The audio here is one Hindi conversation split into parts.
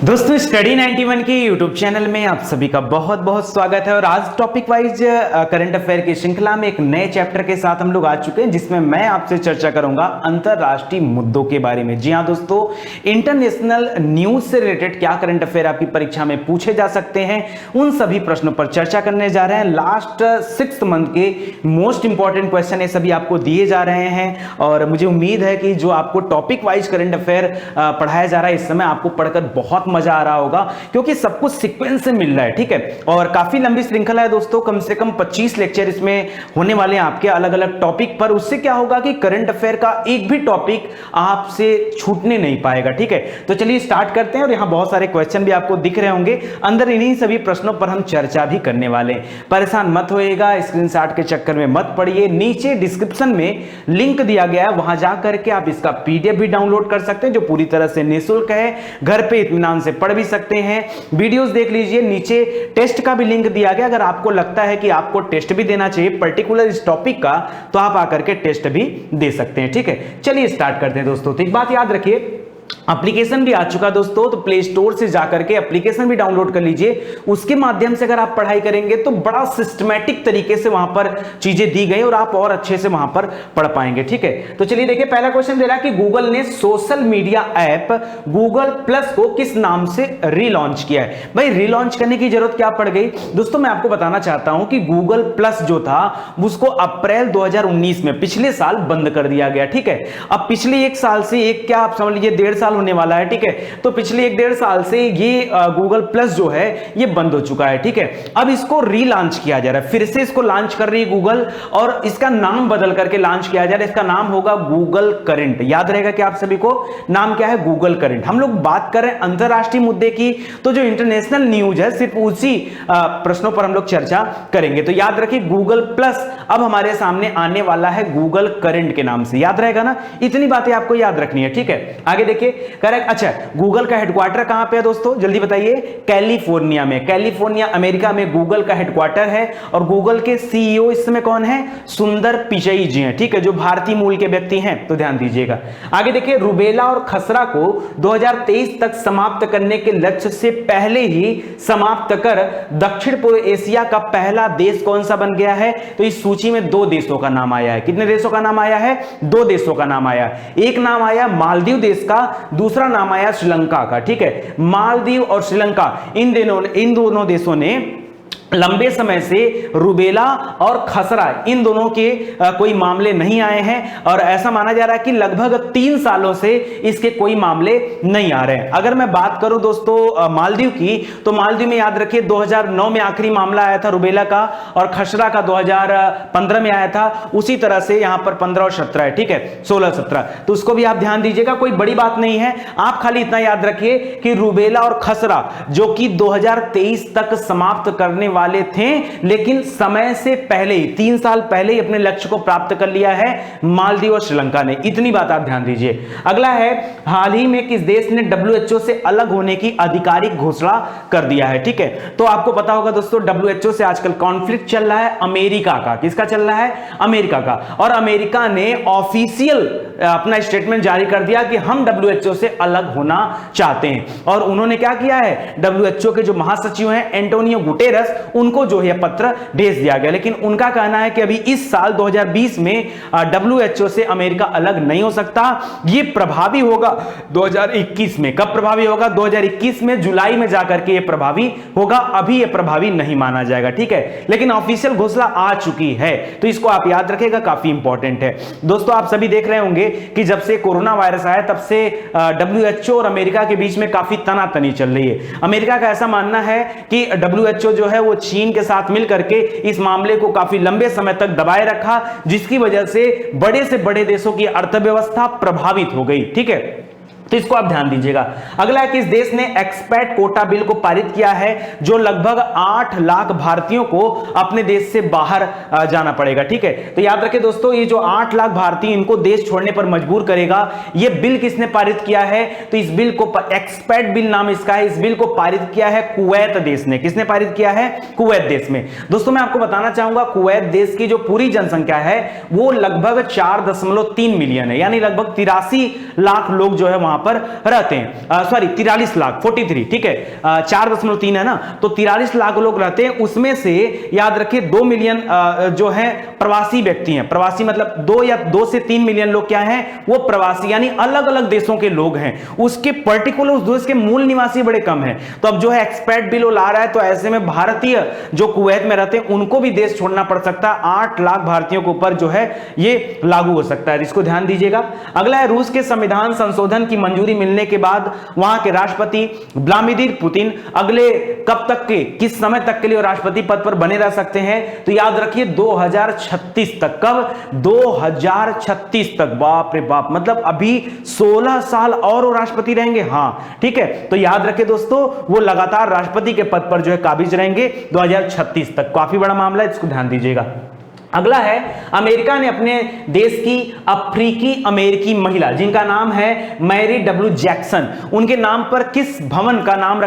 दोस्तों स्टडी 91 के यूट्यूब चैनल में आप सभी का बहुत बहुत स्वागत है। और आज टॉपिक वाइज करंट अफेयर की श्रृंखला में एक नए चैप्टर के साथ हम लोग आ चुके हैं, जिसमें मैं आपसे चर्चा करूंगा अंतरराष्ट्रीय मुद्दों के बारे में। जी हां दोस्तों, इंटरनेशनल न्यूज से रिलेटेड क्या करंट अफेयर आपकी परीक्षा में पूछे जा सकते हैं, उन सभी प्रश्नों पर चर्चा करने जा रहे हैं। लास्ट 6 मंथ के मोस्ट इंपॉर्टेंट क्वेश्चन ये सभी आपको दिए जा रहे हैं और मुझे उम्मीद है कि जो आपको टॉपिक वाइज करंट अफेयर पढ़ाया जा रहा है इस समय आपको पढ़कर बहुत मजा आ रहा होगा, क्योंकि सब कुछ सीक्वेंस से मिल रहा है। ठीक है, और काफी लंबी श्रृंखला है दोस्तों, कम से कम 25 लेक्चर इसमें होने वाले हैं आपके अलग अलग टॉपिक पर। उससे क्या होगा कि करंट अफेयर का एक भी टॉपिक आपसे छूटने नहीं पाएगा। ठीक है, तो चलिए स्टार्ट करते हैं। और यहां बहुत सारे क्वेश्चन भी आपको दिख रहे होंगे, अंदर इन्हीं सभी प्रश्नों पर हम चर्चा भी करने वाले हैं। परेशान मत होइएगा, स्क्रीनशॉट के चक्कर में मत पड़िए। नीचे डिस्क्रिप्शन में लिंक दिया गया है, वहां जाकर के आप इसका पीडीएफ भी डाउनलोड कर सकते हैं, जो पूरी तरह से निःशुल्क है। घर पे इत्मीनान से पढ़ भी सकते हैं, वीडियोस देख लीजिए। नीचे टेस्ट का भी लिंक दिया गया, अगर आपको लगता है कि आपको टेस्ट भी देना चाहिए पर्टिकुलर इस टॉपिक का, तो आप आकर के टेस्ट भी दे सकते हैं। ठीक है, चलिए स्टार्ट करते हैं दोस्तों। तो एक बात याद रखिए, एप्लीकेशन भी आ चुका दोस्तों, तो प्ले स्टोर से जाकर के एप्लीकेशन भी डाउनलोड कर लीजिए। उसके माध्यम से अगर आप पढ़ाई करेंगे तो बड़ा सिस्टमैटिक तरीके से वहां पर चीजें दी गई और आप और अच्छे से वहां पर पढ़ पाएंगे। ठीक है, तो चलिए देखिए, पहला क्वेश्चन दे रहा है कि गूगल ने social media app Google plus को किस नाम से रीलॉन्च किया है। भाई रीलॉन्च करने की जरूरत क्या पड़ गई दोस्तों, मैं आपको बताना चाहता हूं कि गूगल प्लस जो था उसको अप्रैल 2019 में पिछले साल बंद कर दिया गया। ठीक है, अब पिछले एक साल से एक क्या आप समझ लीजिए 1.5 साल होने वाला है। ठीक है, तो पिछले 1.5 साल से ये गूगल प्लस जो है ये बंद हो चुका है। ठीक है, अब इसको रीलॉन्च किया जा रहा है, फिर से इसको लॉन्च कर रही है गूगल, और इसका नाम बदल करके लॉन्च किया जा रहा है। इसका नाम होगा गूगल करंट। याद रहेगा कि आप सभी को नाम क्या है, गूगल करंट। हम लोग बात कर रहे हैं अंतरराष्ट्रीय मुद्दे की, तो जो इंटरनेशनल न्यूज है सिर्फ उसी प्रश्नों पर हम लोग चर्चा करेंगे। तो याद रखिए, गूगल प्लस अब हमारे सामने आने वाला है गूगल करंट के नाम से। याद रहेगा ना, इतनी बातें आपको याद रखनी है। ठीक है, आगे देखिए, करेक्ट। अच्छा, गूगल का हेडक्वार्टर कहां पे है दोस्तों, जल्दी बताइए। कैलिफोर्निया में, कैलिफोर्निया अमेरिका में गूगल का हेडक्वार्टर है। और गूगल के सीईओ इस समय कौन है, सुंदर पिचई जी हैं। ठीक है, जो भारतीय मूल के व्यक्ति हैं, तो ध्यान दीजिएगा। आगे देखिए, रूबेला और खसरा को 2023 तक समाप्त करने के लक्ष्य से पहले ही समाप्त कर दक्षिण पूर्व एशिया का पहला देश कौन सा बन गया है। तो इस सूची में 2 देशों का नाम आया है। कितने देशों का नाम आया है, 2 देशों का नाम आया। एक नाम आया मालदीव देश का, दूसरा नाम आया श्रीलंका का। ठीक है, मालदीव और श्रीलंका इन दोनों देशों ने लंबे समय से रूबेला और खसरा इन दोनों के कोई मामले नहीं आए हैं, और ऐसा माना जा रहा है कि लगभग 3 सालों से इसके कोई मामले नहीं आ रहे हैं। अगर मैं बात करूं दोस्तों मालदीव की, तो मालदीव में याद रखिए 2009 में आखिरी मामला आया था रूबेला का, और खसरा का 2015 में आया था। उसी तरह से यहां पर 15 और 17 है। ठीक है, 16-17, तो उसको भी आप ध्यान दीजिएगा, कोई बड़ी बात नहीं है। आप खाली इतना याद रखिए कि रूबेला और खसरा जो कि 2023 तक समाप्त करने वाले थे, लेकिन समय से पहले ही 3 साल पहले ही अपने लक्ष्य को प्राप्त कर लिया है मालदीव और श्रीलंका ने। इतनी बात आप ध्यान दीजिए। अगला है, हाल ही में किस देश ने डब्ल्यूएचओ से अलग होने की आधिकारिक घोषणा कर दिया है। ठीक है, तो आपको पता होगा दोस्तों डब्ल्यूएचओ से आजकल कॉन्फ्लिक्ट चल रहा है अमेरिका का। किसका चल रहा है, अमेरिका का। और अमेरिका ने ऑफिशियल अपना स्टेटमेंट जारी कर दिया कि हम डब्ल्यूएचओ से अलग होना चाहते हैं। और उन्होंने क्या किया है, डब्ल्यूएचओ के जो महासचिव हैं एंटोनियो गुटेरस, उनको जो है पत्र भेज दिया गया। लेकिन उनका कहना है कि अभी इस साल 2020 में डब्ल्यूएचओ से अमेरिका अलग नहीं हो सकता, ये प्रभावी होगा 2021 में। कब प्रभावी होगा, 2021 में जुलाई में जाकर के ये प्रभावी होगा, अभी ये प्रभावी नहीं माना जाएगा। ठीक है, लेकिन ऑफिशियल घोषणा आ चुकी है, तो इसको आप याद रखिएगा, काफी इंपॉर्टेंट है दोस्तों। आप सभी देख रहे होंगे कि जब से कोरोना वायरस आया तब से डब्ल्यूएचओ और अमेरिका के बीच में काफी तनातनी चल रही है। अमेरिका का ऐसा मानना है कि डब्ल्यूएचओ जो है वो चीन के साथ मिलकर के इस मामले को काफी लंबे समय तक दबाए रखा, जिसकी वजह से बड़े देशों की अर्थव्यवस्था प्रभावित हो गई। ठीक है, तो इसको आप ध्यान दीजिएगा। अगला है, किस देश ने एक्सपैट कोटा बिल को पारित किया है, जो लगभग 8 लाख भारतीयों को अपने देश से बाहर जाना पड़ेगा। ठीक है, तो याद रखें दोस्तों, ये जो 8 लाख भारतीय इनको देश छोड़ने पर मजबूर करेगा, ये बिल किसने पारित किया है, तो इस बिल को एक्सपैट बिल नाम इसका है। इस बिल को पारित किया है कुवैत देश ने। किसने पारित किया है, कुवैत देश में। दोस्तों मैं आपको बताना चाहूंगा, कुवैत देश की जो पूरी जनसंख्या है वो लगभग 4.3 मिलियन है, यानी लगभग 83 लाख लोग जो है वहां वहां पर रहते हैं, सॉरी 43 लाख 43, ठीक है, 4.3 है ना, तो 43 लाख लोग रहते हैं। उसमें से याद रखिए 2 मिलियन जो है प्रवासी व्यक्ति हैं। प्रवासी मतलब 2 से 3 मिलियन लोग क्या हैं, वो प्रवासी यानी अलग अलग देशों के लोग हैं। उसके पर्टिकुलर उस देश के मूल निवासी बड़े कम हैं। तो अब जो है एक्सपैट बिल ला रहा है, तो ऐसे में भारतीय जो कुवैत में रहते हैं उनको भी देश छोड़ना पड़ सकता है। 8 लाख भारतीयों के ऊपर जो है ये लागू हो सकता है, इसको ध्यान दीजिएगा। अगला है रूस के संविधान संशोधन की मंजूरी मिलने के बाद वहां के राष्ट्रपति व्लादिमीर पुतिन अगले कब तक के, किस समय तक के लिए राष्ट्रपति पद पर बने रह सकते हैं, तो याद रखिए 2036 तक। कब? 2036 तक। बाप रे बाप, मतलब अभी 16 साल और वो राष्ट्रपति रहेंगे। हाँ ठीक है, तो याद रखिए दोस्तों, वो लगातार राष्ट्रपति के पद पर जो है काबिज रहेंगे 2036 तक। काफी बड़ा मामला है, इसको ध्यान दीजिएगा। अगला है, अमेरिका ने अपने देश की अफ्रीकी अमेरिकी महिला जिनका नाम है मैरी डब्ल्यू जैक्सन, उनके नाम पर किस भवन का नाम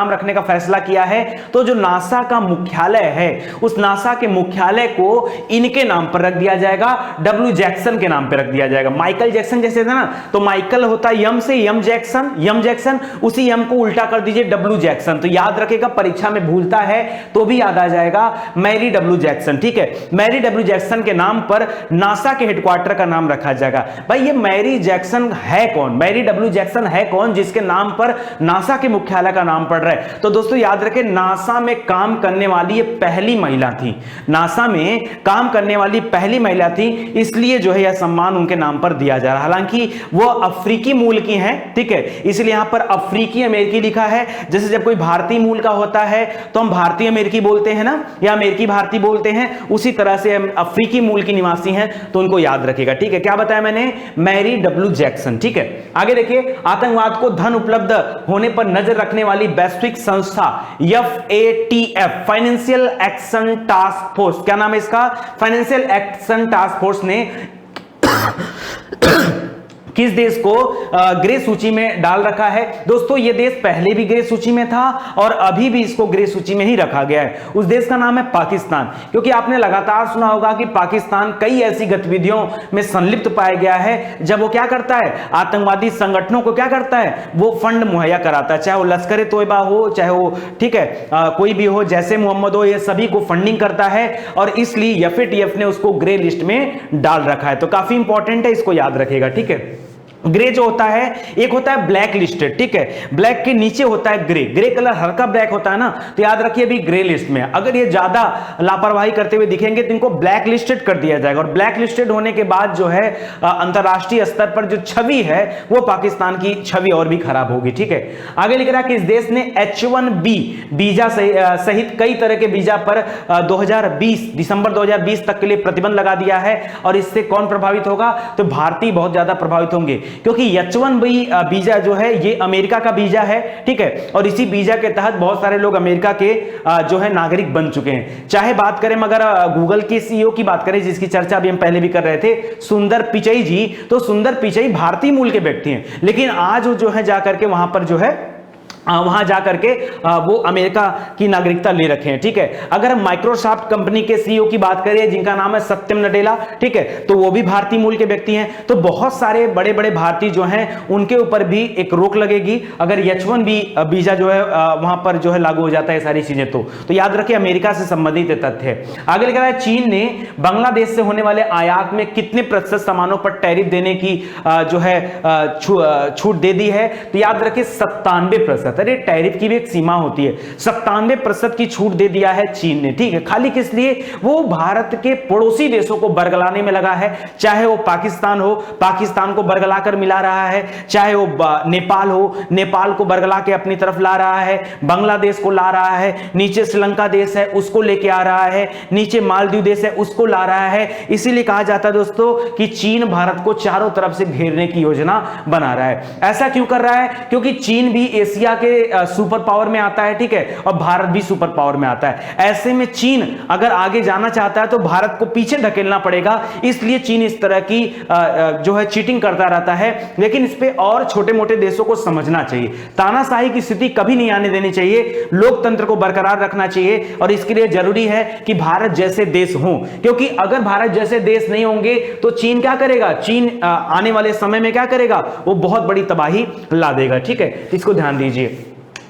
रखने का फैसला किया है, तो जो नासा का मुख्यालय है उस नासा के मुख्यालय को इनके नाम पर रख दिया जाएगा, डब्ल्यू जैक्सन के नाम पर रख दिया जाएगा। माइकल जैक्सन जैसे था ना, तो माइकल होता है यम से, यम जैक्सन, उसी यम को उल्टा कर दीजिए डब्ल्यू जैक्सन। तो याद रखेगा, परीक्षा में भूलता है तो भी याद आ जाएगा मैरी डब्ल्यू जैक्सन, ठीक है। मैरी डब्ल्यू जैक्सन के नाम पर नासा के हेडक्वार्टर का नाम रखा जाएगा। भाई ये मैरी जैक्सन है कौन, मैरी डब्ल्यू जैक्सन है कौन जिसके नाम पर नासा के मुख्यालय का नाम पड़ रहा है? तो दोस्तों याद रखें, नासा में काम करने वाली ये पहली महिला थी, नासा में काम करने वाली पहली महिला थी, इसलिए जो है यह सम्मान उनके नाम पर दिया जा रहा है। हालांकि वो अफ्रीकी मूल की हैं, ठीक है, इसलिए यहां पर अफ्रीकी अमेरिकी लिखा है। जैसे जब कोई भारतीय मूल का होता है तो हम भारतीय अमेरिकी बोलते हैं ना, या अमेरिकी भारतीय बोलते हैं, उसी तरह से हम अफ्रीकी मूल की निवासी हैं, तो उनको याद रखेगा, ठीक है। क्या बताया मैंने? मैरी डब्ल्यू जैक्सन, ठीक है। आगे देखिए, आतंकवाद को धन उपलब्ध होने पर नजर रखने वाली वैश्विक संस्था FATF, financial action task force, क्या नाम है इसका? फाइनेंशियल एक्शन टास्क फोर्स ने किस देश को ग्रे सूची में डाल रखा है? दोस्तों ये देश पहले भी ग्रे सूची में था और अभी भी इसको ग्रे सूची में ही रखा गया है। उस देश का नाम है पाकिस्तान, क्योंकि आपने लगातार सुना होगा कि पाकिस्तान कई ऐसी गतिविधियों में संलिप्त पाया गया है जब वो क्या करता है, आतंकवादी संगठनों को क्या करता है, वो फंड मुहैया कराता है, चाहे वो लश्कर ए तोयबा हो, चाहे वो ठीक है कोई भी हो, जैसे मोहम्मद हो, ये सभी को फंडिंग करता है और इसलिए FATF ने उसको ग्रे लिस्ट में डाल रखा है। तो काफी इंपॉर्टेंट है, इसको याद रखिएगा, ठीक है। ग्रे जो होता है, एक होता है ब्लैक लिस्टेड, ठीक है, ब्लैक के नीचे होता है ग्रे, ग्रे कलर हल्का ब्लैक होता है ना, तो याद रखिए अभी ग्रे लिस्ट में। अगर ये ज्यादा लापरवाही करते हुए दिखेंगे तो इनको ब्लैक लिस्टेड कर दिया जाएगा, और ब्लैक लिस्टेड होने के बाद जो है अंतरराष्ट्रीय स्तर पर जो छवि है वो पाकिस्तान की छवि और भी खराब होगी, ठीक है। आगे लिख रहा है कि इस देश ने H1B वीजा सहित कई तरह के वीजा पर 2020 दिसंबर 2020 तक के लिए प्रतिबंध लगा दिया है, और इससे कौन प्रभावित होगा? तो भारतीय बहुत ज्यादा प्रभावित होंगे, क्योंकि H1B वीजा जो है ये अमेरिका का वीजा है, ठीक है, और इसी वीजा के तहत बहुत सारे लोग अमेरिका के जो है नागरिक बन चुके हैं। चाहे बात करें, मगर गूगल के CEO की बात करें, जिसकी चर्चा अभी हम पहले भी कर रहे थे, सुंदर पिचई जी, तो सुंदर पिचई भारतीय मूल के व्यक्ति हैं, लेकिन आज वो जो है जाकर के वहां पर जो है वहां जाकर के वो अमेरिका की नागरिकता ले रखे हैं, ठीक है। अगर हम माइक्रोसॉफ्ट कंपनी के CEO की बात करें जिनका नाम है सत्यम नडेला, ठीक है, तो वो भी भारतीय मूल के व्यक्ति हैं। तो बहुत सारे बड़े बड़े भारतीय जो हैं उनके ऊपर भी एक रोक लगेगी अगर H1B वीजा जो है वहां पर जो है लागू हो जाता है सारी चीजें। तो याद रखिए अमेरिका से संबंधित तथ्य है। आगे लिखा है, चीन ने बांग्लादेश से होने वाले आयात में कितने प्रतिशत सामानों पर टैरिफ देने की जो है छूट दे दी है? तो याद रखिए 97%। अरे टैरिफ की भी एक सीमा होती है, 97% की छूट दे दिया है चीन ने, ठीक है। खाली किस लिए? वो भारत के पड़ोसी देशों को बरगलाने में लगा है, चाहे वो पाकिस्तान हो, पाकिस्तान को बरगला कर मिला रहा है, चाहे वो नेपाल हो, नेपाल को बरगला के अपनी तरफ ला रहा है, बांग्लादेश को ला रहा है, नीचे श्रीलंका देश है उसको लेके आ रहा है, नीचे मालदीव देश है उसको ला रहा है। इसीलिए कहा जाता है दोस्तों कि चीन भारत को चारों तरफ से घेरने की योजना बना रहा है। ऐसा क्यों कर रहा है? क्योंकि चीन भी एशिया के के सुपर पावर में आता है, ठीक है, और भारत भी सुपर पावर में आता है। ऐसे में चीन अगर आगे जाना चाहता है तो भारत को पीछे धकेलना पड़ेगा, इसलिए चीन इस तरह की जो है चीटिंग करता रहता है। लेकिन इस पे और छोटे मोटे देशों को समझना चाहिए, तानाशाही की स्थिति कभी नहीं आने देनी चाहिए, लोकतंत्र को बरकरार रखना चाहिए, और इसके लिए जरूरी है कि भारत जैसे देश हों, क्योंकि अगर भारत जैसे देश नहीं होंगे तो चीन क्या करेगा, चीन आने वाले समय में क्या करेगा, वो बहुत बड़ी तबाही ला देगा, ठीक है, इसको ध्यान दीजिए।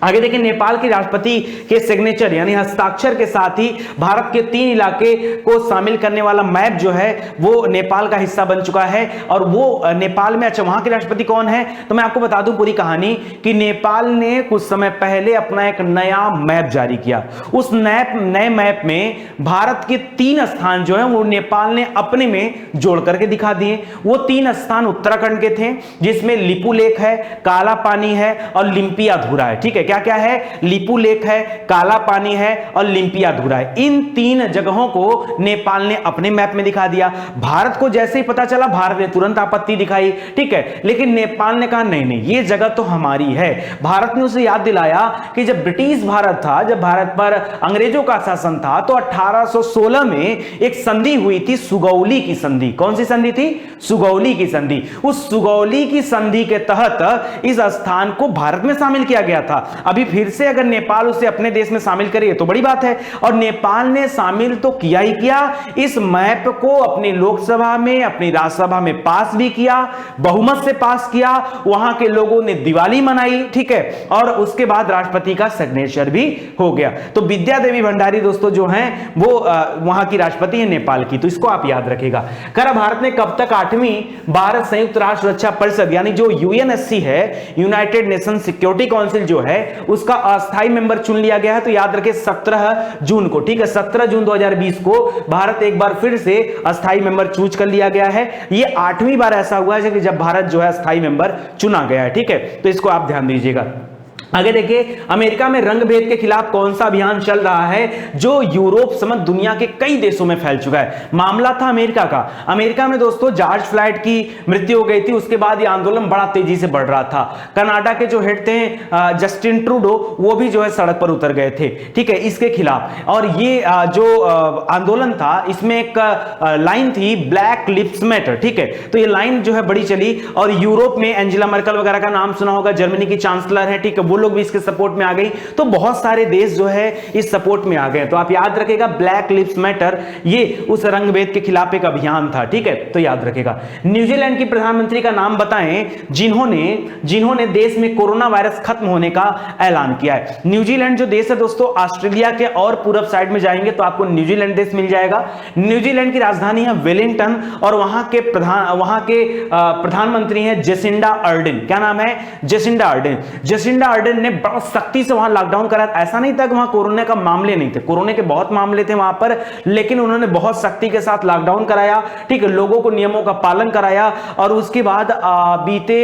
आगे देखिए, नेपाल के राष्ट्रपति के सिग्नेचर यानी हस्ताक्षर के साथ ही भारत के 3 इलाके को शामिल करने वाला मैप जो है वो नेपाल का हिस्सा बन चुका है, और वो नेपाल में, अच्छा वहां के राष्ट्रपति कौन है, तो मैं आपको बता दूं पूरी कहानी कि नेपाल ने कुछ समय पहले अपना एक नया मैप जारी किया। उस नए मैप में भारत के 3 स्थान जो है वो नेपाल ने अपने में जोड़ करके दिखा दिए। वो 3 स्थान उत्तराखंड के थे, जिसमें लिपू लेक है, काला पानी है और लिम्पियाधुरा है, ठीक है। क्या क्या है, लिपू लेक है, काला पानी है और लिम्पियाधुरा है। इन 3 जगहों को नेपाल ने अपने मैप में दिखा दिया। भारत को जैसे ही पता चला, भारत ने तुरंत आपत्ति दिखाई, ठीक है, लेकिन नेपाल ने कहा नहीं नहीं, ये जगह तो हमारी है। भारत ने उसे याद दिलाया कि जब ब्रिटिश भारत था, जब भारत पर अंग्रेजों का शासन था, तो 1816 में एक संधि हुई थी, सुगौली की संधि। कौन सी संधि थी, सुगौली की संधि। उस सुगौली की संधि के तहत इस स्थान को भारत में शामिल किया गया था। अभी फिर से अगर नेपाल उसे अपने देश में शामिल करे तो बड़ी बात है, और नेपाल ने शामिल तो किया ही किया, इस मैप को अपनी लोकसभा में, अपनी राज्यसभा में पास भी किया, बहुमत से पास किया, वहां के लोगों ने दिवाली मनाई, ठीक है, और उसके बाद राष्ट्रपति का सिग्नेचर भी हो गया। तो विद्या देवी भंडारी दोस्तों जो हैं वो वहां की राष्ट्रपति है नेपाल की, तो इसको आप याद रखिएगा। करा भारत ने कब तक 8वीं भारत संयुक्त राष्ट्र सुरक्षा परिषद यानी जो यूएनएससी है, यूनाइटेड नेशन सिक्योरिटी काउंसिल जो है, उसका अस्थायी मेंबर चुन लिया गया है। तो याद रखें 17 जून को, ठीक है, 17 जून 2020 को भारत एक बार फिर से अस्थायी मेंबर चूज कर लिया गया है। ये 8वीं बार ऐसा हुआ है कि जब भारत जो है अस्थायी मेंबर चुना गया है, ठीक है, तो इसको आप ध्यान दीजिएगा। आगे देखिए, अमेरिका में रंगभेद के खिलाफ कौन सा अभियान चल रहा है जो यूरोप समेत दुनिया के कई देशों में फैल चुका है। मामला था अमेरिका का। अमेरिका में दोस्तों जॉर्ज फ्लॉयड की मृत्यु हो गई थी, उसके बाद ये आंदोलन बड़ा तेजी से बढ़ रहा था। कनाडा के जो हेड थे जस्टिन ट्रूडो, वो भी जो है सड़क पर उतर गए थे, ठीक है, इसके खिलाफ। और ये जो आंदोलन था, इसमें एक लाइन थी, ब्लैक लिव्स मैटर, ठीक है, तो ये लाइन जो है बड़ी चली। और यूरोप में एंजेला मर्केल वगैरह का नाम सुना होगा, जर्मनी की चांसलर है, ठीक है, लोग भी इसके सपोर्ट में आ गई। तो बहुत सारे देश जो है इस सपोर्ट में आ गए। तो आप याद रखेगा, ब्लैक लिव्स मैटर ये उस रंगभेद के खिलाफ एक अभियान था, ठीक है, तो याद रखेगा। न्यूजीलैंड की प्रधानमंत्री का नाम बताएं जिन्होंने देश में कोरोना वायरस खत्म होने का ऐलान किया है। न्यूजीलैंड जो देश है दोस्तों, ऑस्ट्रेलिया के और पूरब साइड में जाएंगे तो आपको न्यूजीलैंड देश मिल जाएगा। न्यूजीलैंड की राजधानी है वेलिंगटन, और वहां के प्रधानमंत्री हैं जेसिंडा अर्डेन। क्या नाम है, जेसिंडा अर्डेन। जेसिंडा अर्डेन ने बड़ा सख्ती से वहां लॉकडाउन करा। ऐसा नहीं था कि वहां कोरोना का मामले नहीं थे, कोरोना के बहुत मामले थे वहां पर, लेकिन उन्होंने बहुत सख्ती के साथ लॉकडाउन कराया, ठीक है, लोगों को नियमों का पालन कराया। और उसके बाद बीते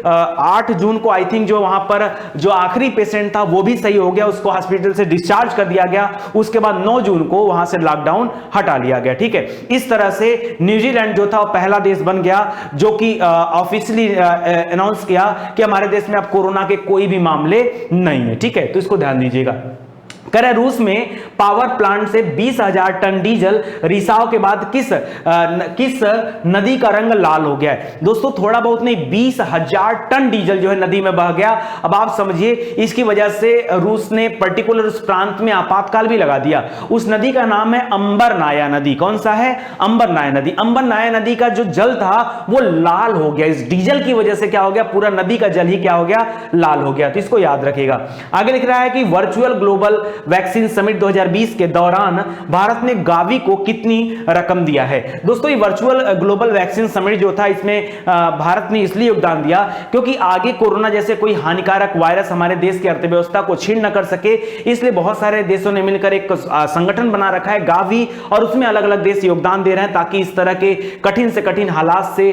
8 जून को आई थिंक जो वहां पर जो आखिरी पेशेंट था वो भी सही हो गया, उसको हॉस्पिटल से डिस्चार्ज कर दिया गया। उसके बाद 9 जून को वहां से लॉकडाउन हटा लिया गया, ठीक है। इस तरह से न्यूजीलैंड जो था वो पहला देश बन गया जो कि ऑफिशियली अनाउंस किया कि हमारे देश में अब कोरोना के कोई भी मामले नहीं है, ठीक है, तो इसको ध्यान दीजिएगा। करे रूस में पावर प्लांट से 20,000 टन डीजल रिसाव के बाद किस नदी का रंग लाल हो गया है। दोस्तों थोड़ा बहुत नहीं, 20,000 टन डीजल जो है नदी में बह गया। अब आप समझिए, इसकी वजह से रूस ने पर्टिकुलर उस प्रांत में आपातकाल भी लगा दिया। उस नदी का नाम है अंबरनाया नदी। कौन सा है, अंबरनाया नदी। अंबरनाया नदी का जो जल था वो लाल हो गया। इस डीजल की वजह से क्या हो गया, पूरा नदी का जल ही क्या हो गया, लाल हो गया। तो इसको याद रखिएगा। आगे लिख रहा है कि वर्चुअल ग्लोबल वैक्सीन समिट 2020 के दौरान भारत ने गावी को कितनी रकम दिया है। दोस्तों ये वर्चुअल ग्लोबल वैक्सीन समिट जो था, इसमें भारत ने इसलिए योगदान दिया क्योंकि आगे कोरोना जैसे कोई हानिकारक वायरस हमारे देश की अर्थव्यवस्था को छीन न कर सके, इसलिए बहुत सारे देशों ने मिलकर एक संगठन बना रखा है गावी, और उसमें अलग अलग देश योगदान दे रहे हैं ताकि इस तरह के कठिन से कठिन हालात से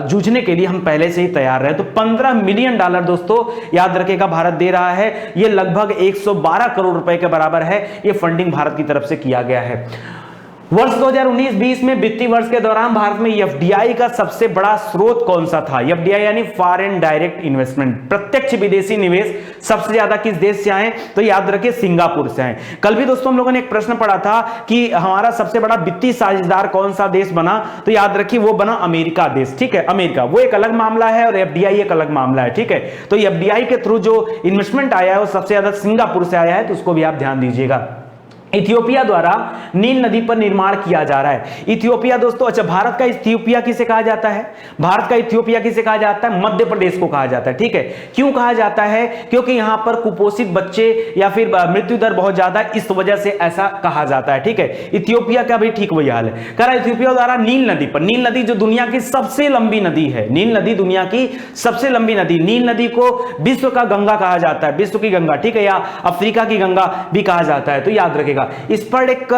जूझने के लिए हम पहले से ही तैयार रहे। तो $15 मिलियन दोस्तों याद रखेगा भारत दे रहा है। यह लगभग 112 करोड़ रुपए के बराबर है। यह फंडिंग भारत की तरफ से किया गया है। वर्ष 2019-20 में वित्तीय वर्ष के दौरान भारत में एफडीआई का सबसे बड़ा स्रोत कौन सा था? एफडीआई यानी फॉरेन डायरेक्ट इन्वेस्टमेंट, प्रत्यक्ष विदेशी निवेश सबसे ज्यादा किस देश से आए? तो याद रखिए सिंगापुर से आए। कल भी दोस्तों हम लोगों ने एक प्रश्न पढ़ा था कि हमारा सबसे बड़ा वित्तीय साझेदार कौन सा देश बना, तो याद रखिए वो बना अमेरिका देश। ठीक है, अमेरिका वो एक अलग मामला है और एफडीआई एक अलग मामला है। ठीक है, तो एफडीआई के थ्रू जो इन्वेस्टमेंट आया है वो सबसे ज्यादा सिंगापुर से आया है, तो उसको भी आप ध्यान दीजिएगा। इथियोपिया द्वारा नील नदी पर निर्माण किया जा रहा है। इथियोपिया दोस्तों, अच्छा भारत का इथियोपिया किसे कहा जाता है? भारत का इथियोपिया किसे कहा जाता है? मध्य प्रदेश को कहा जाता है। ठीक है, क्यों कहा जाता है? क्योंकि यहां पर कुपोषित बच्चे या फिर मृत्यु दर बहुत ज्यादा, इस वजह से ऐसा कहा जाता है। ठीक है, इथियोपिया का भी ठीक वही हाल है। कह रहा इथियोपिया द्वारा नील नदी पर, नील नदी जो दुनिया की सबसे लंबी नदी है, नील नदी दुनिया की सबसे लंबी नदी, नील नदी को विश्व का गंगा कहा जाता है, विश्व की गंगा। ठीक है, या अफ्रीका की गंगा भी कहा जाता है, तो याद रखेगा। इस पर एक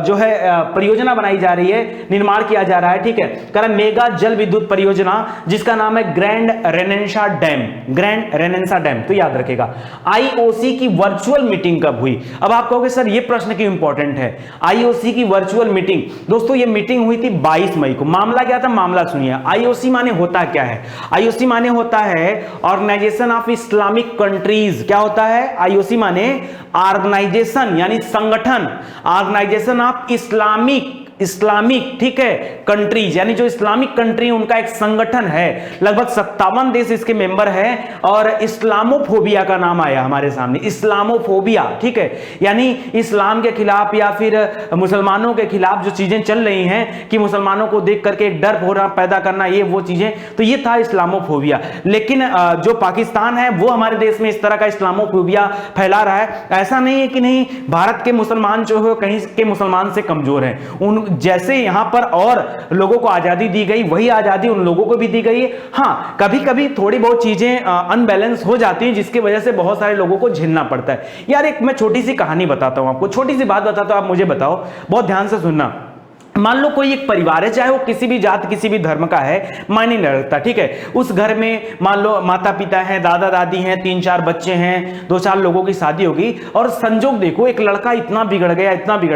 जो है परियोजना बनाई जा रही है, निर्माण किया जा रहा है। ठीक है, कारण मेगा जल विद्युत परियोजना जिसका नाम है grand Renaissance dam, grand Renaissance dam, तो याद रखेगा। आईओसी की वर्चुअल मीटिंग कब हुई? अब आप कहोगे सर ये प्रश्न क्यों इंपॉर्टेंट है? आईओसी की वर्चुअल मीटिंग दोस्तों, ये मीटिंग हुई थी 22 मई को। मामला क्या था? मामला सुनिए। आईओसी माने होता क्या है? आईओसी माने होता है ऑर्गेनाइजेशन ऑफ इस्लामिक कंट्रीज। क्या होता है? आईओसी माने ऑर्गेनाइजेशन यानी संगठन, ऑर्गेनाइजेशन ऑफ इस्लामिक ठीक है कंट्रीज, यानी जो इस्लामिक कंट्री उनका एक संगठन है। लगभग 57 देश इसके मेंबर हैं और इस्लामोफोबिया का नाम आया हमारे सामने, इस्लामोफोबिया। ठीक है, यानी इस्लाम के खिलाफ या फिर मुसलमानों के खिलाफ जो चीजें चल रही हैं कि मुसलमानों को देख करके एक डर होना पैदा करना, ये वो चीजें, तो ये था इस्लामोफोबिया। लेकिन जो पाकिस्तान है वो हमारे देश में इस तरह का इस्लामोफोबिया फैला रहा है। ऐसा नहीं है कि नहीं भारत के मुसलमान जो है कहीं के मुसलमान से कमजोर हैं, उन जैसे यहां पर और लोगों को आजादी दी गई वही आजादी उन लोगों को भी दी गई है। हां, कभी कभी थोड़ी बहुत चीजें अनबैलेंस हो जाती हैं जिसकी वजह से बहुत सारे लोगों को झेलना पड़ता है। यार एक मैं छोटी सी कहानी बताता हूं आपको, छोटी सी बात बताता हूं, आप मुझे बताओ, बहुत ध्यान से सुनना। मान लो कोई एक परिवार है, चाहे वो किसी भी जात किसी भी धर्म का है, मायने नहीं रखता। ठीक है, उस घर में मान लो माता पिता हैं, दादा दादी हैं, 3-4 बच्चे हैं, 2-4 लोगों की शादी होगी और संजोग देखो एक लड़का इतना बिगड़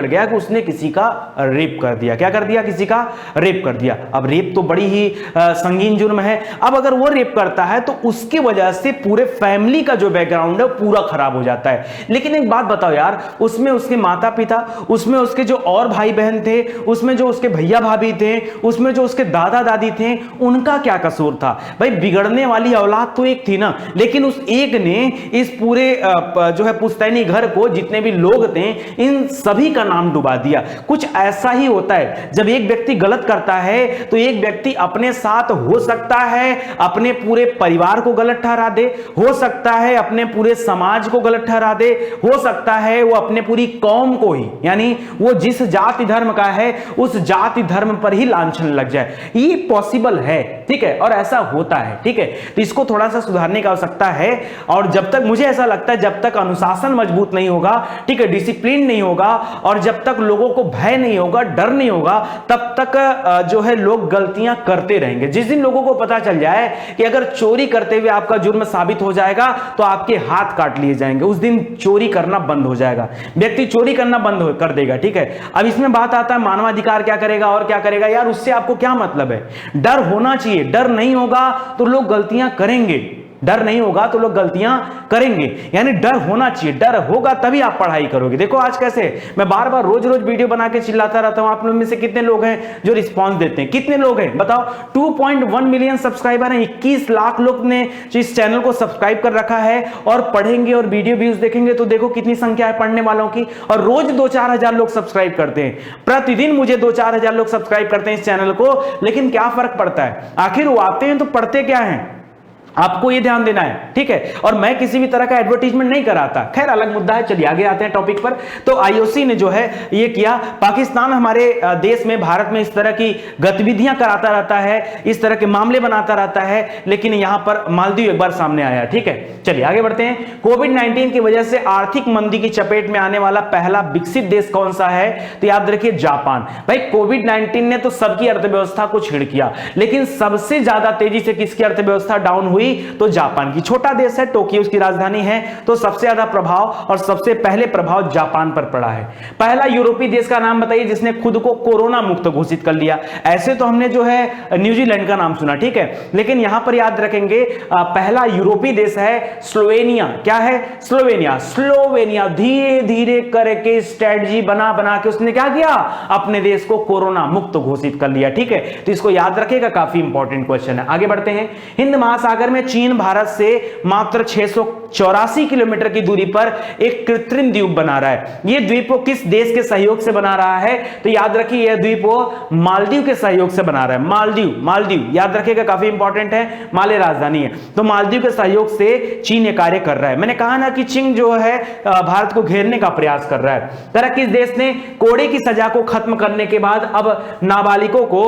गया कि उसने किसी का रेप कर दिया। क्या कर दिया? किसी का रेप कर दिया। अब रेप तो बड़ी ही संगीन जुर्म है। अब अगर वो रेप करता है तो उसकी वजह से पूरे फैमिली का जो बैकग्राउंड है पूरा खराब हो जाता है। लेकिन एक बात बताओ यार, उसमें उसके माता पिता, उसमें उसके जो और भाई बहन थे, उसमें जो उसके भैया भाभी थे, उसमें जो उसके दादा दादी थे, उनका क्या कसूर था? भाई बिगड़ने वाली औलाद तो एक थी ना, लेकिन उस एक ने इस पूरे जो है पुश्तैनी घर को, जितने भी लोग थे, इन सभी का नाम डुबा दिया। कुछ ऐसा ही होता है, जब एक व्यक्ति गलत करता है तो एक व्यक्ति अपने साथ हो सकता है अपने पूरे परिवार को गलत ठहरा दे, हो सकता है अपने पूरे समाज को गलत ठहरा दे, हो सकता है वो अपने पूरी कौम को ही, यानी वो जिस जाति धर्म का है उस जाति धर्म पर ही लांछन लग जाए। ये पॉसिबल है। ठीक है, और ऐसा होता है। ठीक है, तो इसको थोड़ा सा सुधारने की आवश्यकता है। और जब तक, मुझे ऐसा लगता है, जब तक अनुशासन मजबूत नहीं होगा, ठीक है, डिसिप्लिन नहीं होगा और जब तक लोगों को भय नहीं होगा, डर नहीं होगा, तब तक जो है लोग गलतियां करते रहेंगे। जिस दिन लोगों को पता चल जाए कि अगर चोरी करते हुए आपका जुर्म साबित हो जाएगा तो आपके हाथ काट लिए जाएंगे, उस दिन चोरी करना बंद हो जाएगा, व्यक्ति चोरी करना बंद कर देगा। ठीक है, अब इसमें बात आता है मानवाधिकार क्या करेगा और क्या करेगा। यार उससे आपको क्या मतलब है? डर होना चाहिए, डर नहीं होगा तो लोग गलतियां करेंगे, डर नहीं होगा तो लोग गलतियां करेंगे, यानी डर होना चाहिए, डर होगा तभी आप पढ़ाई करोगे। देखो आज कैसे मैं बार बार रोज वीडियो बना के चिल्लाता रहता हूं, आप लोग में से कितने लोग हैं जो रिस्पांस देते हैं? कितने लोग हैं बताओ? 2.1 मिलियन सब्सक्राइबर हैं, 21 लाख लोग ने इस चैनल को सब्सक्राइब कर रखा है और पढ़ेंगे और वीडियो व्यूज देखेंगे तो देखो कितनी संख्या है पढ़ने वालों की। और रोज 2-4 हजार लोग सब्सक्राइब करते हैं, प्रतिदिन मुझे 2-4 हजार लोग सब्सक्राइब करते हैं इस चैनल को, लेकिन क्या फर्क पड़ता है? आखिर वो आते हैं तो पढ़ते क्या है? आपको ये ध्यान देना है। ठीक है, और मैं किसी भी तरह का एडवर्टीजमेंट नहीं कराता, खैर अलग मुद्दा है। चलिए आगे आते हैं टॉपिक पर। तो आईओसी ने जो है ये किया, पाकिस्तान हमारे देश में, भारत में इस तरह की गतिविधियां कराता रहता है, इस तरह के मामले बनाता रहता है, लेकिन यहां पर मालदीव एक बार सामने आया। ठीक है, चलिए आगे बढ़ते हैं। कोविड-19 की वजह से आर्थिक मंदी की चपेट में आने वाला पहला विकसित देश कौन सा है? तो याद रखिए जापान। भाई कोविड-19 ने तो सबकी अर्थव्यवस्था को छेड़ किया, लेकिन सबसे ज्यादा तेजी से किसकी अर्थव्यवस्था डाउन हुई? हुई तो जापान की। छोटा देश है, टोक्यो उसकी राजधानी है, तो सबसे ज्यादा प्रभाव और सबसे पहले प्रभाव जापान पर पड़ा है। पहला यूरोपीय देश का नाम बताइए जिसने खुद को कोरोना मुक्त घोषित कर लिया। ऐसे तो हमने जो है न्यूजीलैंड का नाम सुना, ठीक है, लेकिन यहां पर याद रखेंगे पहला यूरोपीय देश है स्लोवेनिया। क्या है? स्लोवेनिया। स्लोवेनिया धीरे धीरे करके स्ट्रेटजी बना बना के उसने क्या किया? अपने देश को कोरोना मुक्त घोषित कर लिया, ठीक है। तो इसको याद रखिएगा, काफी इंपॉर्टेंट क्वेश्चन है। आगे बढ़ते हैं। हिंद महासागर में चीन भारत से मात्र 684 किलोमीटर की दूरी पर एक कृत्रिम द्वीप बना रहा है। यह द्वीप वो किस देश के सहयोग से बना रहा है? तो याद रखिए यह द्वीप वो मालदीव के सहयोग से बना रहा है। मालदीव, मालदीव याद रखिएगा, काफी इंपॉर्टेंट है, माले राजधानी है। तो मालदीव के सहयोग से चीन ये कार्य कर रहा है। मैंने कहा ना कि चीन जो है भारत को घेरने का प्रयास कर रहा है। तरह किस देश ने कोड़े की सजा को खत्म करने के बाद अब नाबालिगों को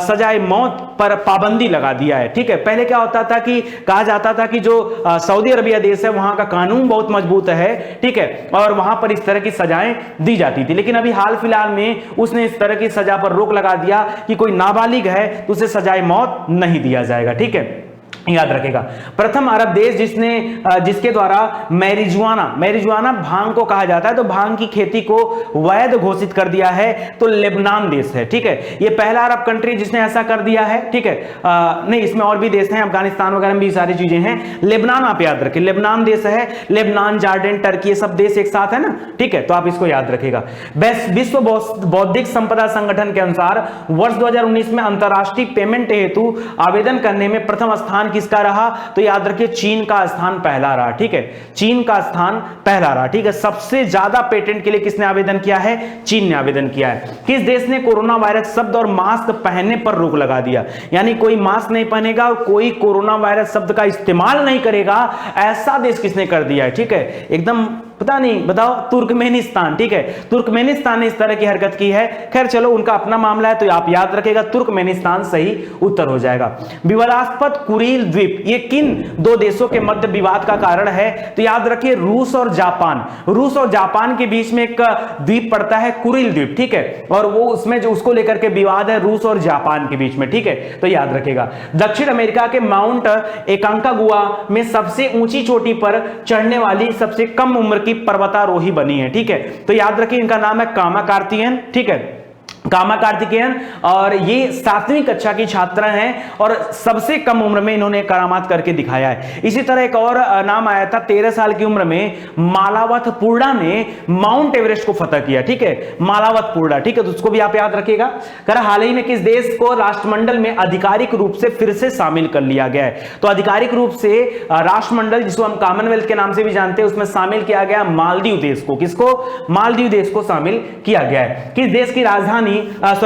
सजाए मौत पर पाबंदी लगा दिया है, ठीक है। पहले क्या होता था कि कहा जाता था कि जो सऊदी अरबिया देश है वहां का कानून बहुत मजबूत है, ठीक है, और वहां पर इस तरह की सजाएं दी जाती थी। लेकिन अभी हाल फिलहाल में उसने इस तरह की सजा पर रोक लगा दिया कि कोई नाबालिग है तो उसे सजाए मौत नहीं दिया जाएगा, ठीक है, याद रखेगा। प्रथम अरब देश जिसके द्वारा मैरिजुआना भांग को कहा जाता है, तो भांग की खेती को वैध घोषित कर दिया है, तो लेबनान देश है, ठीक है। ये पहला अरब कंट्री जिसने ऐसा कर दिया है, ठीक है। नहीं, इसमें और भी देश हैं, अफगानिस्तान वगैरह में भी सारी चीजें हैं। लेबनान आप याद रखें, लेबनान देश है, लेबनान, जॉर्डन, टर्की, ये सब देश एक साथ है ना, ठीक है, तो आप इसको याद रखेगा। विश्व बौद्धिक संपदा संगठन के अनुसार वर्ष 2019 में अंतरराष्ट्रीय पेमेंट हेतु आवेदन करने में प्रथम स्थान किसका रहा? तो याद रखिए चीन का स्थान पहला रहा, ठीक है, चीन का स्थान पहला रहा, ठीक है। सबसे ज्यादा पेटेंट के लिए किसने आवेदन किया है? चीन ने आवेदन किया है। किस देश ने कोरोना वायरस शब्द और मास्क पहनने पर रोक लगा दिया? यानी कोई मास्क नहीं पहनेगा, कोई कोरोना वायरस शब्द का इस्तेमाल नहीं करेगा, ऐसा देश किसने कर दिया है, ठीक है, एकदम पता नहीं, बताओ, तुर्कमेनिस्तान, ठीक है, तुर्कमेनिस्तान ने इस तरह की हरकत की है। खैर चलो, उनका अपना मामला है, तो आप याद रखेगा तुर्कमेनिस्तान सही उत्तर हो जाएगा। विवादास्पद कुरील द्वीप ये किन दो देशों के मध्य विवाद का कारण है? तो याद रखिए रूस और जापान। रूस और जापान के बीच में एक द्वीप पड़ता है कुरील द्वीप, ठीक है, और वो उसमें जो उसको लेकर के विवाद है रूस और जापान के बीच में, ठीक है, तो याद रखेगा। दक्षिण अमेरिका के माउंट एकांकागुआ में सबसे ऊंची चोटी पर चढ़ने वाली सबसे कम उम्र की पर्वतारोही बनी है, ठीक है, तो याद रखिए इनका नाम है कामा कार्तिकेयन, ठीक है, कामा कार्तिकेयन, और ये 7वीं कक्षा की छात्रा हैं और सबसे कम उम्र में इन्होंने करामात करके दिखाया है। इसी तरह एक और नाम आया था 13 साल की उम्र में मालावत पुर्डा ने माउंट एवरेस्ट को फतह किया, ठीक है, मालावत पुर्डा, ठीक है, तो उसको भी आप याद रखिएगा। हाल ही में किस देश को राष्ट्रमंडल में आधिकारिक रूप से फिर से शामिल कर लिया गया है? तो आधिकारिक रूप से राष्ट्रमंडल, जिसको हम कॉमनवेल्थ के नाम से भी जानते हैं, उसमें शामिल किया गया मालदीव देश को। किसको? मालदीव देश को शामिल किया गया है। किस देश की राजधानी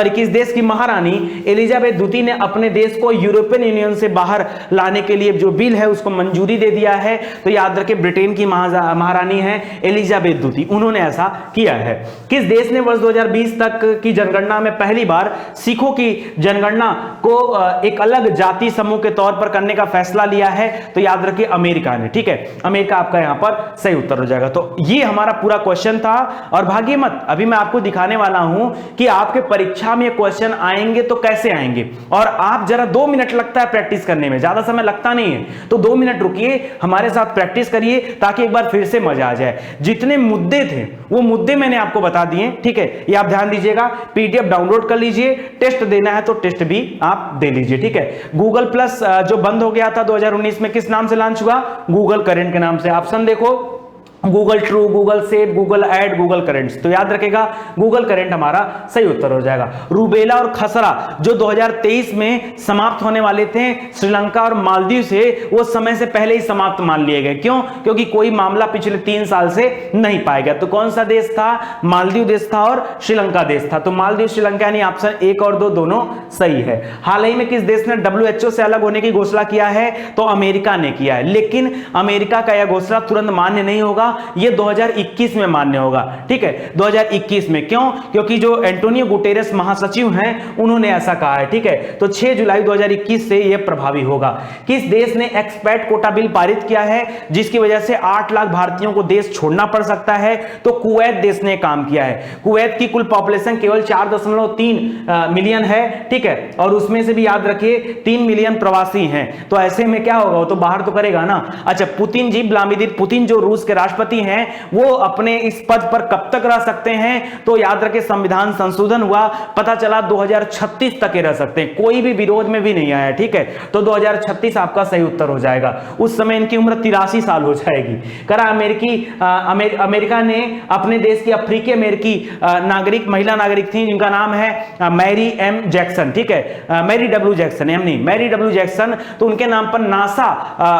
किस देश की महारानी एलिजाबेथ द्वितीय ने अपने देश को यूरोपियन यूनियन से बाहर लाने के लिए जो बिल है उसको मंजूरी दे दिया है? तो याद रखें ब्रिटेन की महारानी है एलिजाबेथ द्वितीय, उन्होंने ऐसा किया है। किस देश ने वर्ष 2020 तक की जनगणना में पहली बार सिखों की जनगणना को एक अलग जाति समूह के तौर पर करने का फैसला लिया है? तो याद रखिए अमेरिका ने, ठीक है, अमेरिका आपका यहां पर सही उत्तर हो जाएगा। तो ये हमारा पूरा क्वेश्चन था, और भागिए मत, अभी मैं आपको दिखाने वाला हूं कि आपके परीक्षा में क्वेश्चन आएंगे तो कैसे आएंगे। और आप जरा 2 मिनट लगता है प्रैक्टिस करने में, ज्यादा समय लगता नहीं है, तो 2 मिनट रुकिए, हमारे साथ प्रैक्टिस करिए ताकि एक बार फिर से मजा आ जाए। जितने मुद्दे थे वो मुद्दे मैंने आपको बता दिए, ठीक है, ये आप ध्यान दीजिएगा। पीडीएफ डाउनलोड कर लीजिए, टेस्ट देना है तो टेस्ट भी आप दे लीजिए, ठीक है। गूगल प्लस जो बंद हो गया था 2019 में, किस नाम से लॉन्च हुआ? गूगल करेंट के नाम से। ऑप्शन देखो, Google true, Google save, Google ad, Google currents, तो याद रखेगा गूगल करेंट हमारा सही उत्तर हो जाएगा। रूबेला और खसरा जो 2023 में समाप्त होने वाले थे श्रीलंका और मालदीव से, वो समय से पहले ही समाप्त मान लिए गए। क्यों? क्योंकि कोई मामला पिछले 3 साल से नहीं पाया गया। तो कौन सा देश था? मालदीव देश था और श्रीलंका देश था। तो मालदीव, श्रीलंका, यानी ऑप्शन 1 और 2 दोनों सही है। हाल ही में किस देश ने WHO से अलग होने की घोषणा किया है? तो अमेरिका ने किया है, लेकिन अमेरिका का यह घोषणा तुरंत मान्य नहीं होगा, ये 2021 में मान्य होगा। ठीक है, 2021 में। क्यों? क्योंकि जो एंटोनियो गुटेरेस महासचिव हैं उन्होंने ऐसा कहा है। ठीक है, तो 6 जुलाई 2021 से यह प्रभावी होगा। किस देश ने एक्सपैट कोटा बिल पारित किया है जिसकी वजह से 8 लाख भारतीयों को देश छोड़ना पड़ सकता है? तो कुवैत देश ने काम किया है। कुवैत की कुल पॉपुलेशन केवल 4.3 मिलियन है। ठीक है, और उसमें से भी याद रखिए 3 मिलियन प्रवासी हैं। तो ऐसे में क्या होगा, वो तो बाहर तो करेगा ना। अच्छा, पुतिन जी, व्लादिमीर पुतिन जो रूस के राष्ट्रपति हैं, वो अपने इस पद पर कब तक रह सकते हैं? तो याद रखिए संविधान संशोधन हुआ, पता चला 2036 तक रह सकते हैं, कोई भी विरोध में भी नहीं आया। ठीक है, तो 2036 आपका सही उत्तर हो जाएगा। उस समय इनकी उम्र 83 साल हो जाएगी। करा अमेरिका ने अपने देश की अफ्रीकी अमेरिकी नागरिक, महिला नागरिक थी जिनका नाम है मैरी एम जैक्सन। ठीक है, मैरी डब्ल्यू जैक्सन, एम नहीं, मैरी डब्ल्यू जैक्सन। तो उनके नाम पर नासा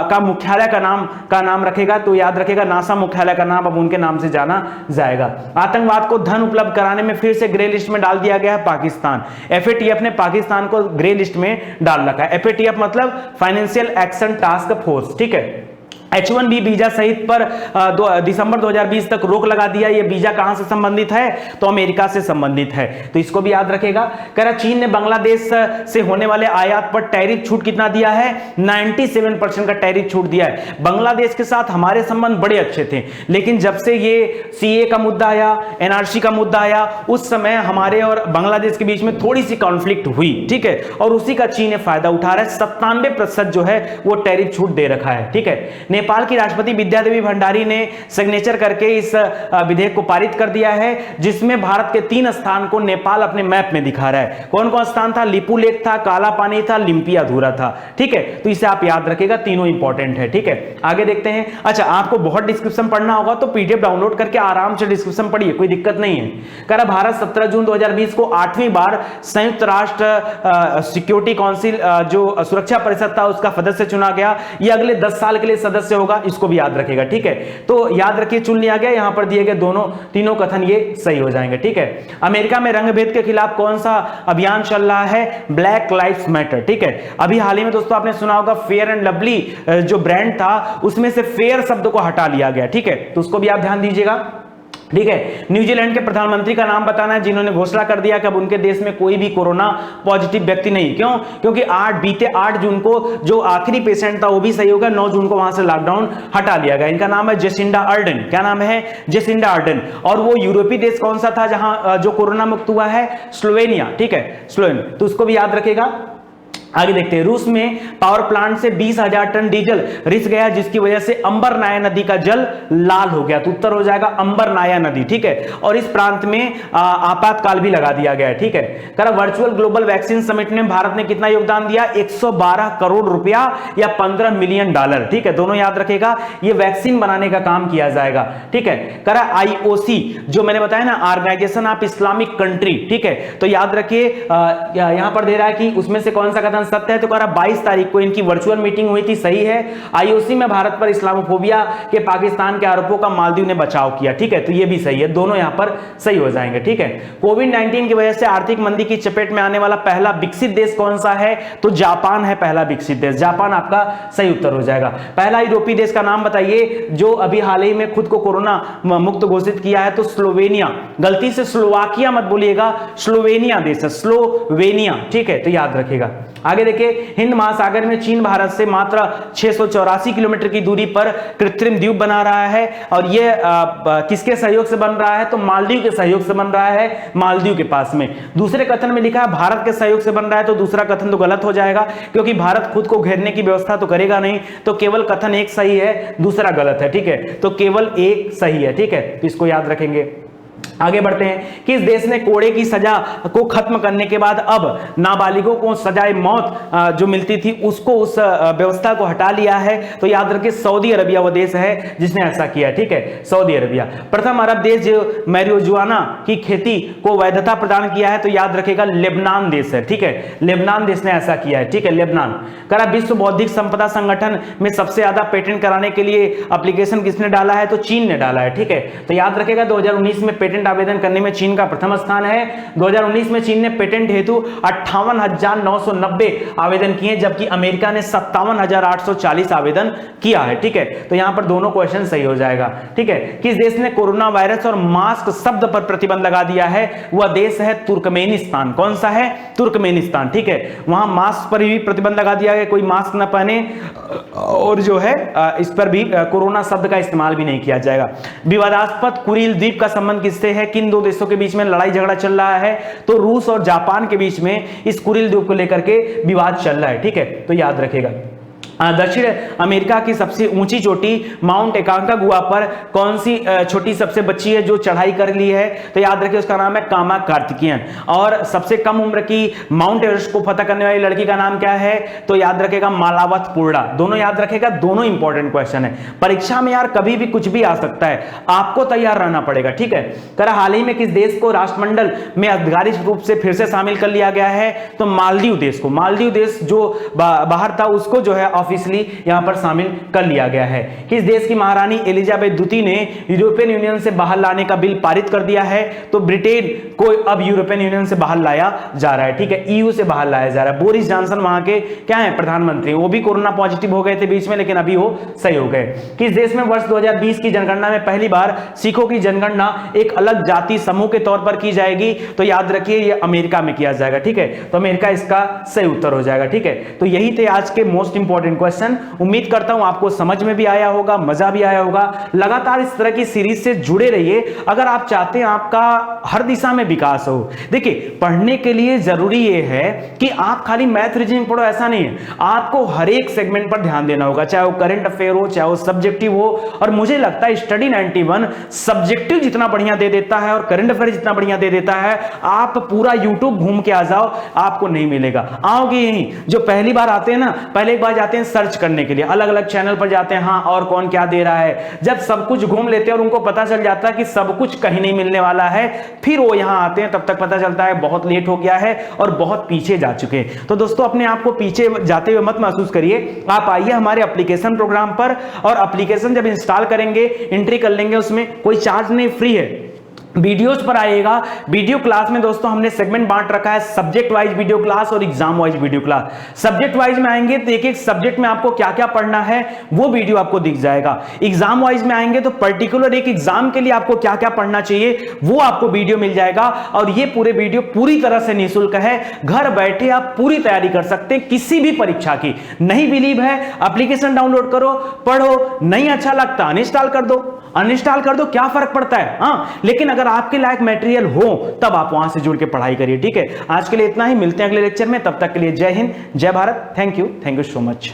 का मुख्यालय का नाम रखेगा। तो याद रखेगा नासा मुख्यालय का नाम अब उनके नाम से जाना जाएगा। आतंकवाद को धन उपलब्ध कराने में फिर से ग्रे लिस्ट में डाल दिया गया है पाकिस्तान। FATF ने पाकिस्तान को ग्रे लिस्ट में डाल रखा है। FATF मतलब फाइनेंशियल एक्शन टास्क फोर्स। ठीक है, H1B वीजा सहित पर दिसंबर 2020 तक रोक लगा दिया। ये वीजा कहां से संबंधित है? तो अमेरिका से संबंधित है, तो इसको भी याद रखेगा। कह रहा चीन ने बांग्लादेश से होने वाले आयात पर टैरिफ छूट कितना दिया है? 97% का टैरिफ छूट दिया है। बांग्लादेश के साथ हमारे संबंध बड़े अच्छे थे, लेकिन जब से ये CA का मुद्दा आया, NRC का मुद्दा आया, उस समय हमारे और बांग्लादेश के बीच में थोड़ी सी कॉन्फ्लिक्ट हुई। ठीक है, और उसी का चीन ने फायदा उठा रहा है। 97% जो है वो टैरिफ छूट दे रखा है। ठीक है, नेपाल की राष्ट्रपति विद्यादेवी भंडारी ने सिग्नेचर करके इस विधेयक को पारित कर दिया है, जिसमें भारत के 3 स्थान को नेपाल अपने मैप में दिखा रहा है। कौन कौन स्थान था? लिपू लेक था, काला पानी था, लिम्पिया धुरा था। ठीक है, तो इसे आप याद रखिएगा, तीनों इंपॉर्टेंट है। ठीक है, आगे देखते हैं। अच्छा, आपको बहुत डिस्क्रिप्शन पढ़ना होगा तो PDF डाउनलोड करके आराम से डिस्क्रिप्शन पढ़िए, कोई दिक्कत नहीं है। कह रहा भारत 17 जून 2020 को 8वीं बार संयुक्त राष्ट्र सिक्योरिटी काउंसिल जो सुरक्षा परिषद था उसका सदस्य चुना गया। यह अगले 10 साल के लिए सदस्य होगा, इसको भी याद रखिएगा। ठीक है, तो याद रखिए चुन लिया गया, यहां पर दिए गए तीनों कथन ये सही हो जाएंगे। ठीक है, अमेरिका में रंगभेद के खिलाफ कौन सा अभियान चल रहा है? Black lives matter. ठीक है, अभी हाल ही में दोस्तों आपने सुना होगा फेयर एंड लवली जो ब्रांड था उसमें से फेयर शब्द को हटा लिया गया। ठीक है, तो उसको भी आप ध्यान दीजिएगा। ठीक है, न्यूजीलैंड के प्रधानमंत्री का नाम बताना है जिन्होंने घोषणा कर दिया कि अब उनके देश में कोई भी कोरोना पॉजिटिव व्यक्ति नहीं। क्यों? क्योंकि बीते 8 जून को जो आखिरी पेशेंट था वो भी सही होगा, 9 जून को वहां से लॉकडाउन हटा लिया गया। इनका नाम है जेसिंडा अर्डन। क्या नाम है? Jacinda Ardern. और वो यूरोपीय देश कौन सा था जहां जो कोरोना मुक्त हुआ है? स्लोवेनिया। ठीक है, स्लोवेन, तो उसको भी याद रखेगा। आगे देखते हैं, रूस में पावर प्लांट से 20,000 टन डीजल रिस गया जिसकी वजह से अंबर नाया नदी का जल लाल हो गया। तो उत्तर हो जाएगा अंबर नाया नदी। ठीक है, और इस प्रांत में आपातकाल भी लगा दिया गया है। ठीक है, करा वर्चुअल ग्लोबल वैक्सीन समिट में भारत ने कितना योगदान दिया? 112 करोड़ रुपया या $15 मिलियन। ठीक है, दोनों याद रखेगा, ये वैक्सीन बनाने का काम किया जाएगा। ठीक है, करा IOC जो मैंने बताया ना, ऑर्गेनाइजेशन ऑफ इस्लामिक कंट्री। ठीक है, तो याद रखिए यहां पर दे रहा है कि उसमें से कौन सा कथन सत्य है? तो कह रहा 22 तारीख को इनकी वर्चुअल मीटिंग हुई थी, सही है। IOC में भारत पर इस्लामोफोबिया के पाकिस्तान के आरोपों का मालदीव ने बचाव किया। ठीक है, तो ये भी सही है, दोनों यहां पर सही हो जाएंगे। ठीक है, कोविड-19 की वजह से आर्थिक मंदी की चपेट में आने वाला पहला विकसित देश कौन सा है? तो जापान है पहला विकसित देश। जापान आपका सही उत्तर हो जाएगा। पहला यूरोपीय देश का नाम बताइए जो अभी हाल ही में खुद को कोरोना मुक्त घोषित किया है? तो स्लोवेनिया। गलती से स्लोवाकिया मत बोलिएगा, स्लोवेनिया देश है, स्लोवेनिया। ठीक है, तो याद रखिएगा। आगे देखिए, हिंद महासागर में चीन भारत से मात्र 684 किलोमीटर की दूरी पर कृत्रिम द्वीप बना रहा है, और यह किसके सहयोग से बन रहा है? तो मालदीव के सहयोग से बन रहा है, मालदीव के पास में। दूसरे कथन में लिखा है भारत के सहयोग से बन रहा है, तो दूसरा कथन तो गलत हो जाएगा क्योंकि भारत खुद को घेरने की व्यवस्था तो करेगा नहीं। तो केवल कथन एक सही है, दूसरा गलत है। ठीक है, तो केवल एक सही है। ठीक है, तो इसको याद रखेंगे। आगे बढ़ते हैं, किस देश ने कोड़े की सजा को खत्म करने के बाद अब नाबालिगों को सजाए मौत जो मिलती थी उसको उस व्यवस्था को हटा लिया है? तो याद रखिए सऊदी अरबिया वो देश है जिसने ऐसा किया। ठीक है, सऊदी अरबिया। प्रथम अरब देश जो मैरिजुआना की खेती को वैधता प्रदान किया है? तो याद रखिएगा लेबनान देश है। ठीक है, लेबनान देश ने ऐसा किया है। ठीक है, लेबनान। करा विश्व बौद्धिक संपदा संगठन में सबसे ज्यादा पेटेंट कराने के लिए एप्लीकेशन किसने डाला है? तो चीन ने डाला है। ठीक है, तो याद रखिएगा 2019 में पेटेंट आवेदन करने में चीन का प्रथम स्थान है। 2019 में चीन ने पेटेंट हेतु 58,990 आवेदन किए, जबकि अमेरिका ने 57,840 आवेदन किया है। ठीक है, तो यहां पर दोनों क्वेश्चन सही हो जाएगा। ठीक है, किस देश ने कोरोना वायरस और मास्क शब्द पर प्रतिबंध लगा दिया है? वह देश है तुर्कमेनिस्तान। कौन सा है? तुर्कमेनिस्तान। ठीक है, वहां मास्क पर भी प्रतिबंध लगा दिया गया, कोई मास्क ना पहने, और जो है इस पर भी कोरोना शब्द का इस्तेमाल भी नहीं किया जाएगा। विवादास्पद कुरिल द्वीप का संबंध किससे है? किन दो देशों के बीच में लड़ाई झगड़ा चल रहा है? तो रूस और जापान के बीच में इस कुरिल द्वीप को लेकर के विवाद चल रहा है। ठीक है, तो याद रखेगा। दक्षिण अमेरिका की सबसे ऊंची चोटी माउंट एकांकागुआ पर कौन सी छोटी सबसे बच्ची है जो चढ़ाई कर ली है? तो याद रखिए उसका नाम है कामा कार्तिकेयन। और सबसे कम उम्र की माउंट एवरेस्ट को फतह करने वाली लड़की का नाम क्या है? तो याद रखेगा मालावत पूर्णा। दोनों याद रखेगा, दोनों इंपॉर्टेंट क्वेश्चन है। परीक्षा में यार कभी भी कुछ भी आ सकता है, आपको तैयार रहना पड़ेगा। ठीक है, कर हाल ही में किस देश को राष्ट्रमंडल में आधिकारिक रूप से फिर से शामिल कर लिया गया है? तो मालदीव देश को। मालदीव देश जो बाहर था उसको जो है ऑफिशियली यहां पर शामिल कर लिया गया है। किस देश की महारानी एलिजाबेथ द्वितीय ने यूरोपियन यूनियन से बाहर लाने का बिल पारित कर दिया है? तो ब्रिटेन को अब यूरोपियन यूनियन से बाहर लाया जा रहा है। ठीक है, ईयू से बाहर लाया जा रहा है। बोरिस जॉनसन वहां के क्या है? प्रधानमंत्री। वो भी कोरोना पॉजिटिव हो गए थे बीच में, लेकिन अभी वो सही हो गए। किस देश में वर्ष 2020 की जनगणना में पहली बार सिखों की जनगणना एक अलग जाति समूह के तौर पर की जाएगी? तो याद रखिए ये अमेरिका में किया जाएगा। ठीक है, तो अमेरिका इसका सही उत्तर हो जाएगा। ठीक है, तो यही थे आज के मोस्ट इंपॉर्टेंट क्वेश्चन। उम्मीद करता हूं आपको समझ में भी आया होगा, मजा भी आया होगा। लगातार इस तरह की सीरीज से जुड़े रहिए अगर आप चाहते हैं आपका हर दिशा में विकास हो। देखिए, पढ़ने के लिए जरूरी यह है कि आप खाली मैथ रीजनिंग पढ़ो, ऐसा नहीं है। आपको हर एक सेगमेंट पर ध्यान देना होगा, चाहे वो करंट अफेयर हो, चाहे वो सब्जेक्टिव हो। और मुझे लगता है स्टडी 91 सब्जेक्टिव जितना बढ़िया दे देता है और करंट अफेयर जितना बढ़िया दे देता है, आप पूरा यूट्यूब घूम के आ जाओ, आपको नहीं मिलेगा। आओगे यहीं, जो पहली बार आते हैं ना, पहले एक बार जाते हैं सर्च करने के लिए, अलग अलग चैनल पर जाते हैं, हाँ और कौन क्या दे रहा है। जब सब कुछ घूम लेते हैं और उनको पता चल जाता है कि सब कुछ कहीं नहीं मिलने वाला है, फिर वो यहां आते हैं, तब तक पता चलता है बहुत लेट हो गया है और बहुत पीछे जा चुके हैं। तो दोस्तों, अपने आप को पीछे जाते हुए मत महसूस करिए। आप आइए हमारे एप्लीकेशन प्रोग्राम पर, और एप्लीकेशन जब इंस्टॉल करेंगे, एंट्री कर लेंगे, उसमें कोई चार्ज नहीं, फ्री है। वीडियोस पर आइएगा। वीडियो क्लास में दोस्तों हमने सेगमेंट बांट रखा है, सब्जेक्ट वाइज वीडियो क्लास और exam wise video class. Subject wise में आएंगे तो एक एक सब्जेक्ट में आपको क्या क्या पढ़ना है वो वीडियो आपको दिख जाएगा। एग्जाम वाइज में आएंगे तो पर्टिकुलर एक एग्जाम के लिए आपको क्या क्या पढ़ना चाहिए वो आपको वीडियो मिल जाएगा। और ये पूरे वीडियो पूरी तरह से निःशुल्क है, घर बैठे आप पूरी तैयारी कर सकते हैं किसी भी परीक्षा की। नहीं बिलीव है, एप्लीकेशन डाउनलोड करो, पढ़ो। नहीं अच्छा लगता अनइंस्टॉल कर दो, अनइंस्टॉल कर दो, क्या फर्क पड़ता है। हाँ, लेकिन अगर आपके लायक मटेरियल हो तब आप वहां से जुड़ के पढ़ाई करिए। ठीक है, आज के लिए इतना ही, मिलते हैं अगले लेक्चर में। तब तक के लिए जय हिंद, जय Bharat. Thank you so much.